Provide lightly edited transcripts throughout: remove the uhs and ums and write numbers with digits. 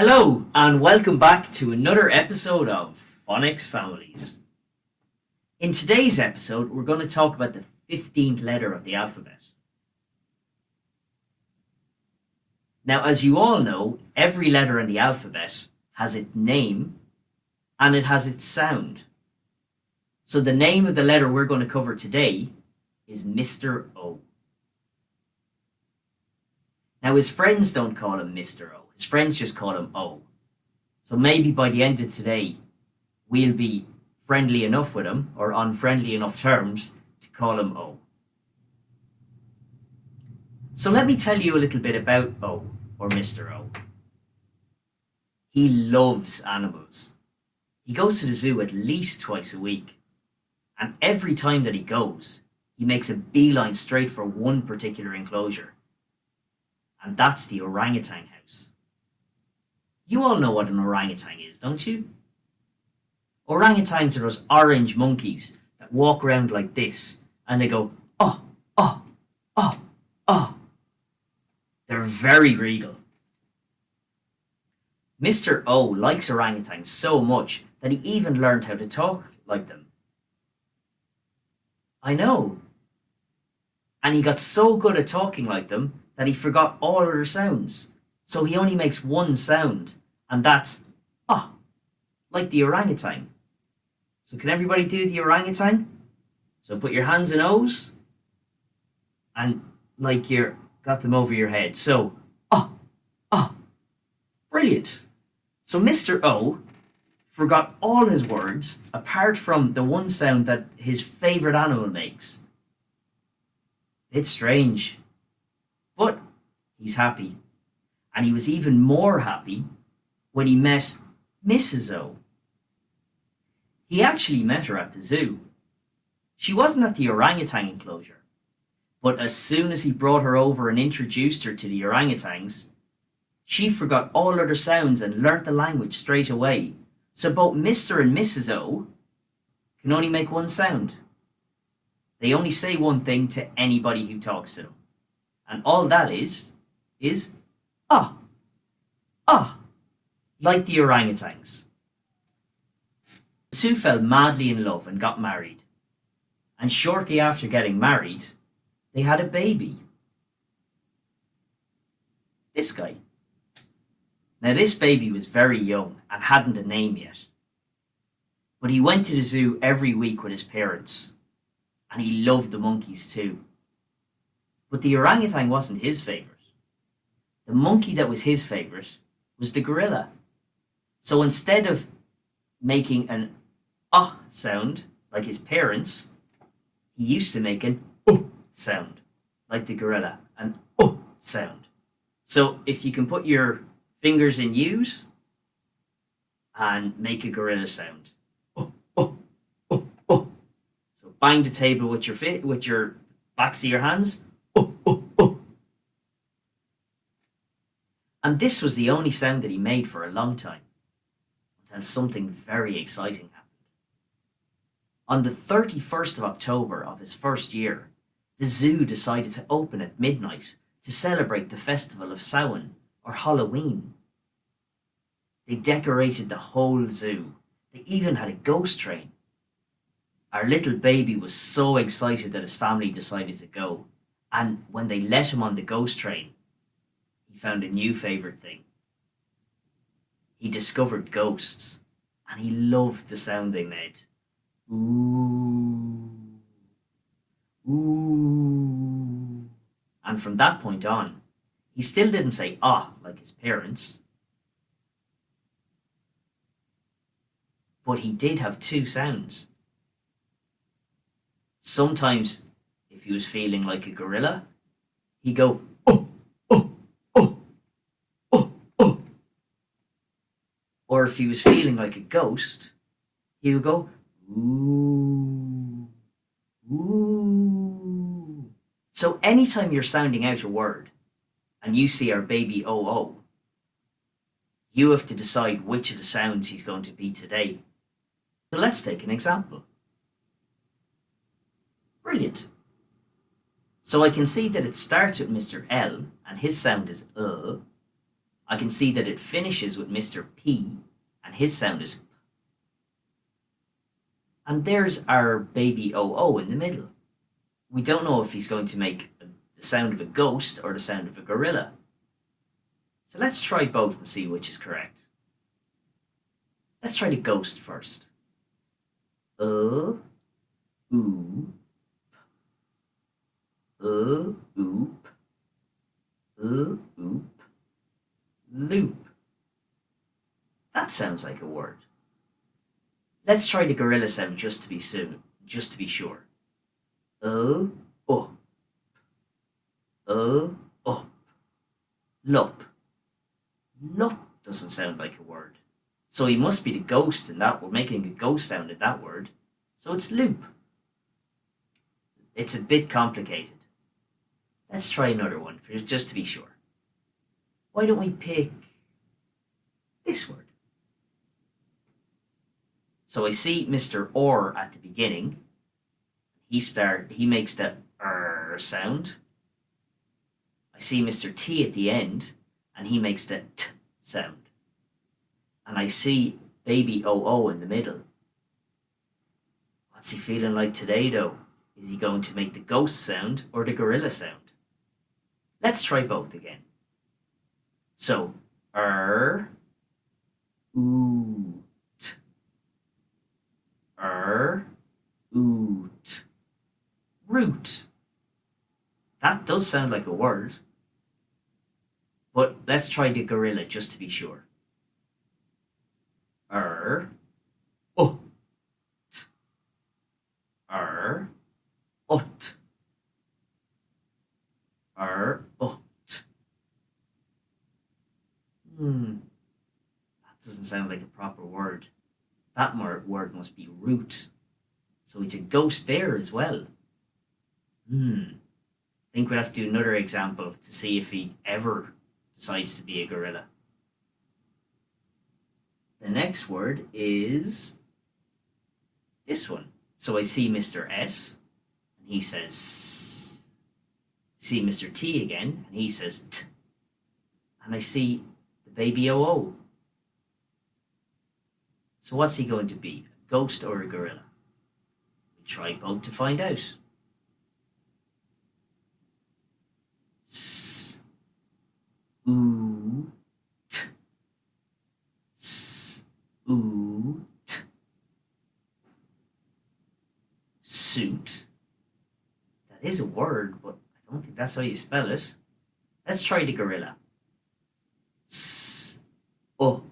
Hello, and welcome back to another episode of Phonics Families. In today's episode, we're going to talk about the 15th letter of the alphabet. Now, as you all know, every letter in the alphabet has its name and it has its sound. So the name of the letter we're going to cover today is Mr. O. Now, his friends don't call him Mr. O. His friends just call him O. So maybe by the end of today, we'll be friendly enough with him, or on friendly enough terms, to call him O. So let me tell you a little bit about O, or Mr. O. He loves animals. He goes to the zoo at least twice a week. And every time that he goes, he makes a beeline straight for one particular enclosure. And that's the orangutan house. You all know what an orangutan is, don't you? Orangutans are those orange monkeys that walk around like this and they go, oh, oh, oh, oh. They're very regal. Mr. O likes orangutans so much that he even learned how to talk like them. I know. And he got so good at talking like them that he forgot all other sounds. So he only makes one sound, and that's ah, like the orangutan. So can everybody do the orangutan? So put your hands in O's, and like you're got them over your head. So brilliant. So Mr. O forgot all his words apart from the one sound that his favourite animal makes. It's strange, but he's happy. And he was even more happy when he met Mrs. O. He actually met her at the zoo. She wasn't at the orangutan enclosure, but as soon as he brought her over and introduced her to the orangutans, she forgot all other sounds and learnt the language straight away. So both Mr. and Mrs. O can only make one sound. They only say one thing to anybody who talks to them. And all that is ah, like the orangutans. The two fell madly in love and got married. And shortly after getting married, they had a baby. This guy. Now this baby was very young and hadn't a name yet. But he went to the zoo every week with his parents. And he loved the monkeys too. But the orangutan wasn't his favourite. The monkey that was his favourite was the gorilla. So instead of making an ah sound like his parents, he used to make an sound like the gorilla, an sound. So if you can put your fingers in U's and make a gorilla sound. So bang the table with your backs of your hands. And this was the only sound that he made for a long time, until something very exciting happened. On the 31st of October of his first year, the zoo decided to open at midnight to celebrate the festival of Samhain, or Halloween. They decorated the whole zoo. They even had a ghost train. Our little baby was so excited that his family decided to go, and when they let him on the ghost train, he found a new favourite thing. He discovered ghosts, and he loved the sound they made. Ooh, ooh. And from that point on, he still didn't say ah like his parents, but he did have two sounds. Sometimes, if he was feeling like a gorilla, he'd go or if he was feeling like a ghost, he would go ooh, ooh. So anytime you're sounding out a word and you see our baby O, you have to decide which of the sounds he's going to be today. So let's take an example. Brilliant. So I can see that it starts with Mr. L and his sound is I can see that it finishes with Mr. P, and his sound is P. And there's our baby OO in the middle. We don't know if he's going to make the sound of a ghost or the sound of a gorilla. So let's try both and see which is correct. Let's try the ghost first. Oop. Oop. Oop. Loop. That sounds like a word. Let's try the gorilla sound just to be sure. Up. Up. Lup. Lup doesn't sound like a word. So he must be the ghost in that. We're making a ghost sound in that word. So it's loop. It's a bit complicated. Let's try another one just to be sure. Why don't we pick this word? So I see Mr. Or at the beginning. He makes the sound. I see Mr. T at the end, and he makes the T sound. And I see baby OO in the middle. What's he feeling like today, though? Is he going to make the ghost sound or the gorilla sound? Let's try both again. So, oot. Oot. Root. That does sound like a word. But let's try the gorilla just to be sure. Ut. Ut. Ut. That doesn't sound like a proper word. That word must be root. So it's a ghost there as well. I think we'll have to do another example to see if he ever decides to be a gorilla. The next word is this one. So I see Mr. S, and he says, see Mr. T again, and he says T. And I see the baby OO. So what's he going to be, a ghost or a gorilla? We'll try both to find out. S, oot. S, oot. Suit. That is a word, but I don't think that's how you spell it. Let's try the gorilla. S, o.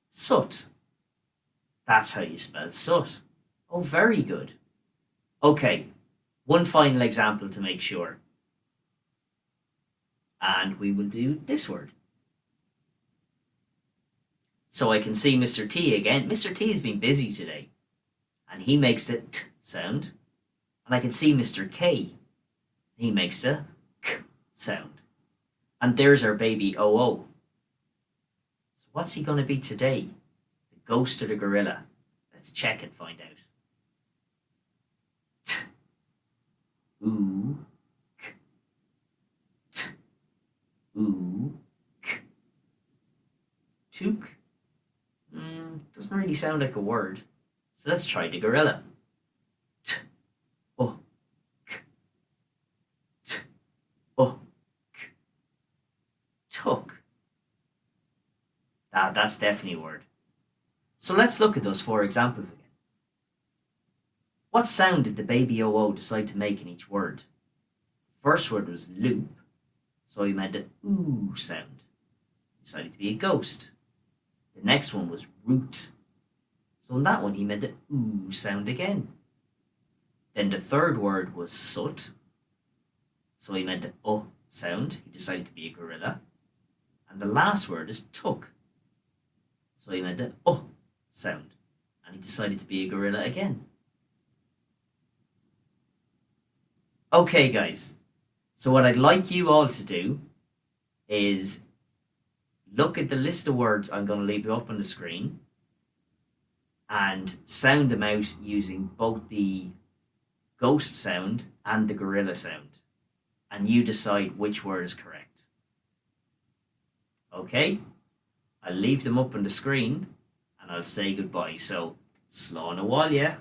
Soot. That's how you spell soot. Oh, very good. Okay, one final example to make sure. And we will do this word. So I can see Mr. T again. Mr. T has been busy today. And he makes the T sound. And I can see Mr. K. He makes the K sound. And there's our baby OO. So what's he going to be today? The ghost or the gorilla? Let's check and find out. T. Ooh. K. T. Ooh. K. Took. Doesn't really sound like a word. So let's try the gorilla. T. Oh. K. T. Oh. K. Took. That's definitely a word. So let's look at those 4 examples again. What sound did the baby OO decide to make in each word? The first word was loop, so he made the ooh sound. He decided to be a ghost. The next one was root, so in that one he made the ooh sound again. Then the third word was soot, so he made the sound. He decided to be a gorilla. And the last word is took, so he made the sound, and he decided to be a gorilla again. Okay, guys, so what I'd like you all to do is look at the list of words I'm going to leave up on the screen and sound them out using both the ghost sound and the gorilla sound. and you decide which word is correct. Okay? I'll leave them up on the screen and I'll say goodbye. So, slán a bháile.